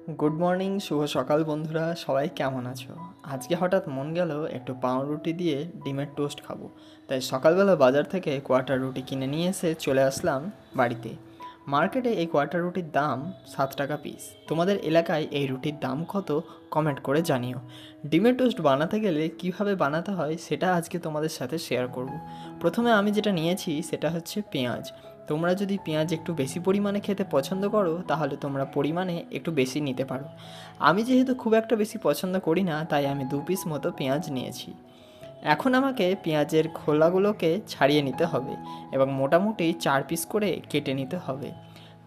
Good morning, শুভ সকাল বন্ধুরা, সবাই কেমন আছো? আজকে হঠাৎ মন গেল একটু পাউরুটি দিয়ে ডিমের টোস্ট খাবো। তাই সকালবেলা বাজার থেকে কোয়ার্টার রুটি কিনে নিয়ে এসে চলে আসলাম বাড়িতে। মার্কেটে এই কোয়ার্টার রুটির দাম 7 টাকা পিস। তোমাদের এলাকায় এই রুটির দাম কত কমেন্ট করে জানিও। ডিমের টোস্ট বানাতে গেলে কিভাবে বানাতে হয় সেটা আজকে তোমাদের সাথে শেয়ার করব। প্রথমে আমি যেটা নিয়েছি সেটা হচ্ছে পেঁয়াজ। তোমরা যদি পেঁয়াজ একটু বেশি পরিমাণে খেতে পছন্দ করো তাহলে তোমরা পরিমাণে একটু বেশি নিতে পারো। আমি যেহেতু খুব একটা বেশি পছন্দ করি না, তাই আমি 2 পিস মতো পেঁয়াজ নিয়েছি। এখন আমাকে পেঁয়াজের খোলাগুলোকে ছাড়িয়ে নিতে হবে এবং মোটামুটি 4 পিস করে কেটে নিতে হবে।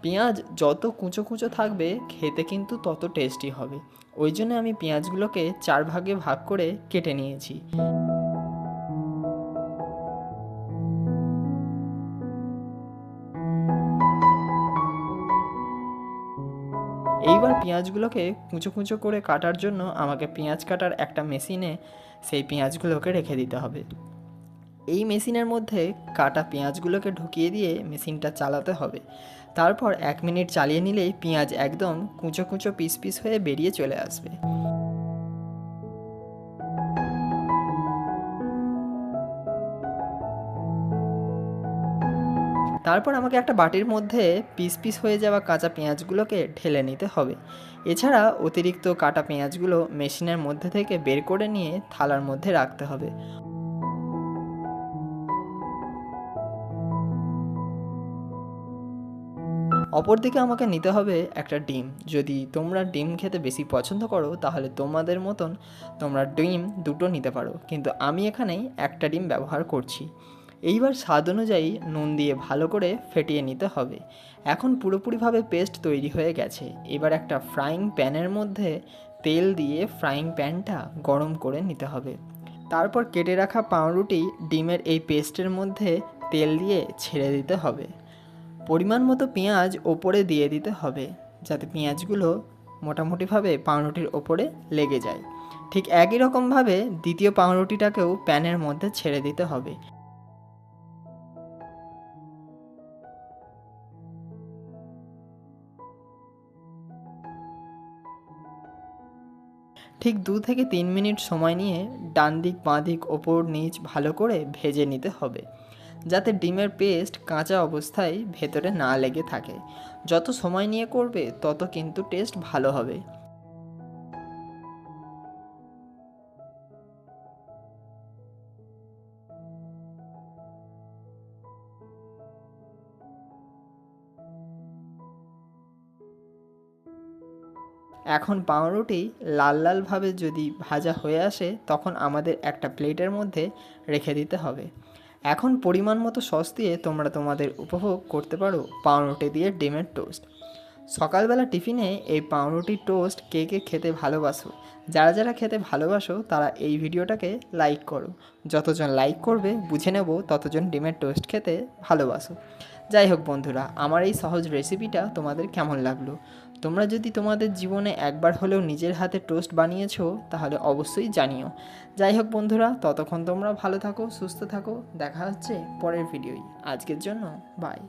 পেঁয়াজ যত কুঁচো কুঁচো থাকবে খেতে কিন্তু তত টেস্টি হবে। ওই জন্য আমি পেঁয়াজগুলোকে 4 ভাগে ভাগ করে কেটে নিয়েছি। এইবার পেঁয়াজগুলোকে কুঁচো কুঁচো করে কাটার জন্য আমাকে পেঁয়াজ কাটার একটা মেশিনে সেই পেঁয়াজগুলোকে রেখে দিতে হবে। এই মেশিনের মধ্যে কাটা পেঁয়াজগুলোকে ঢুকিয়ে দিয়ে মেশিনটা চালাতে হবে। তারপর 1 মিনিট চালিয়ে নিলেই পেঁয়াজ একদম কুঁচো কুঁচো পিস পিস হয়ে বেরিয়ে চলে আসবে। তারপর আমাকে একটা বাটির মধ্যে পিস পিস হয়ে যাওয়া কাঁচা পেঁয়াজগুলোকে ঢেলে নিতে হবে। এছাড়া অতিরিক্ত কাটা পেঁয়াজগুলো মেশিনের মধ্যে থেকে বের করে নিয়ে থালার মধ্যে রাখতে হবে। অপরদিকে আমাকে নিতে হবে একটা ডিম। যদি তোমরা ডিম খেতে বেশি পছন্দ করো তাহলে তোমাদের মতন তোমরা ডিম দুটো নিতে পারো, কিন্তু আমি এখানে একটা ডিম ব্যবহার করছি। এইবার স্বাদ অনুযায়ী নুন দিয়ে ভালো করে ফেটিয়ে নিতে হবে। এখন পুরোপুরিভাবে পেস্ট তৈরি হয়ে গেছে। এবার একটা ফ্রাইং প্যানের মধ্যে তেল দিয়ে ফ্রাইং প্যানটা গরম করে নিতে হবে। তারপর কেটে রাখা পাউরুটি ডিমের এই পেস্টের মধ্যে তেল দিয়ে ছেড়ে দিতে হবে। পরিমাণ মতো পেঁয়াজ ওপরে দিয়ে দিতে হবে, যাতে পেঁয়াজগুলো মোটামুটিভাবে পাউরুটির ওপরে লেগে যায়। ঠিক একই রকমভাবে দ্বিতীয় পাউরুটিটাকেও প্যানের মধ্যে ছেড়ে দিতে হবে। ঠিক 2 থেকে 3 মিনিট সময় নিয়ে ডান দিক বাঁ দিক ওপর নিচ ভালো করে ভেজে নিতে হবে, যাতে ডিমের পেস্ট কাঁচা অবস্থায় ভেতরে না লেগে থাকে। যত সময় নিয়ে করবে তত কিন্তু টেস্ট ভালো হবে। এখন পাউরুটি লাল লালভাবে যদি ভাজা হয়ে আসে তখন আমাদের একটা প্লেটের মধ্যে রেখে দিতে হবে। এখন পরিমাণ মতো সস দিয়ে তোমরা তোমাদের উপভোগ করতে পারো পাউরুটি দিয়ে ডিমের টোস্ট। সকালবেলা টিফিনে এই পাউরুটি টোস্ট কে কে খেতে ভালোবাসো? যারা যারা খেতে ভালোবাসো তারা এই ভিডিওটাকে লাইক করো। যতজন লাইক করবে বুঝে নেব ততজন ডিমের টোস্ট খেতে ভালোবাসো। যাই হোক বন্ধুরা, আমার এই সহজ রেসিপিটা তোমাদের কেমন লাগলো? তোমরা যদি তোমাদের জীবনে একবার হলেও নিজের হাতে টোস্ট বানিয়েছো তাহলে অবশ্যই জানিও। যাই হোক বন্ধুরা, ততক্ষণ তোমরা ভালো থাকো, সুস্থ থাকো। দেখা হচ্ছে পরের ভিডিওয়। আজকের জন্য বাই।